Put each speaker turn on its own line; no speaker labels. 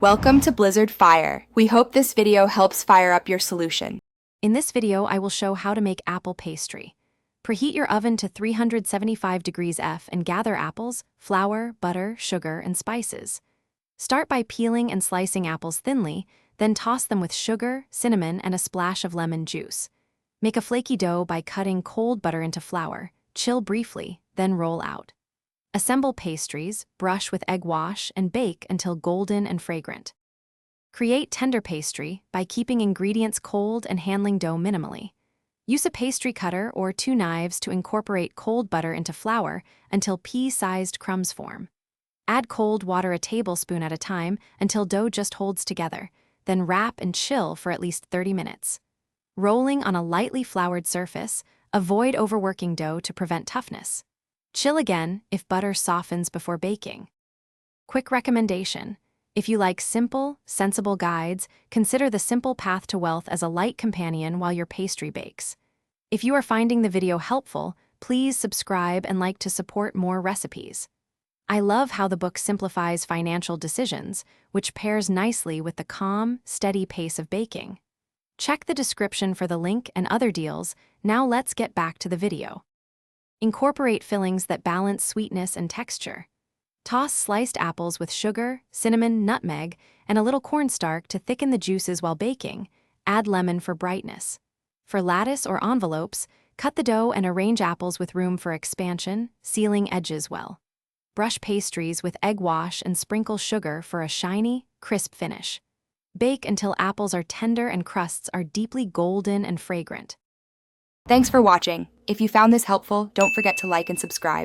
Welcome to Blizzard Fire. We hope this video helps fire up your solution.
In this video, I will show how to make apple pastry. Preheat your oven to 375 degrees F and gather apples, flour, butter, sugar, and spices. Start by peeling and slicing apples thinly, then toss them with sugar, cinnamon, and a splash of lemon juice. Make a flaky dough by cutting cold butter into flour, chill briefly, then roll out. Assemble pastries, brush with egg wash, and bake until golden and fragrant. Create tender pastry by keeping ingredients cold and handling dough minimally. Use a pastry cutter or 2 knives to incorporate cold butter into flour until pea-sized crumbs form. Add cold water a tablespoon at a time until dough just holds together, then wrap and chill for at least 30 minutes. Rolling on a lightly floured surface, avoid overworking dough to prevent toughness. Chill again if butter softens before baking. Quick recommendation: if you like simple, sensible guides, consider the Simple Path to Wealth as a light companion while your pastry bakes. If you are finding the video helpful, please subscribe and like to support more recipes. I love how the book simplifies financial decisions, which pairs nicely with the calm, steady pace of baking. Check the description for the link and other deals. Now let's get back to the video. Incorporate fillings that balance sweetness and texture. Toss sliced apples with sugar, cinnamon, nutmeg, and a little cornstarch to thicken the juices while baking. Add lemon for brightness. For lattice or envelopes, cut the dough and arrange apples with room for expansion, sealing edges well. Brush pastries with egg wash and sprinkle sugar for a shiny, crisp finish. Bake until apples are tender and crusts are deeply golden and fragrant.
Thanks for watching. If you found this helpful, don't forget to like and subscribe.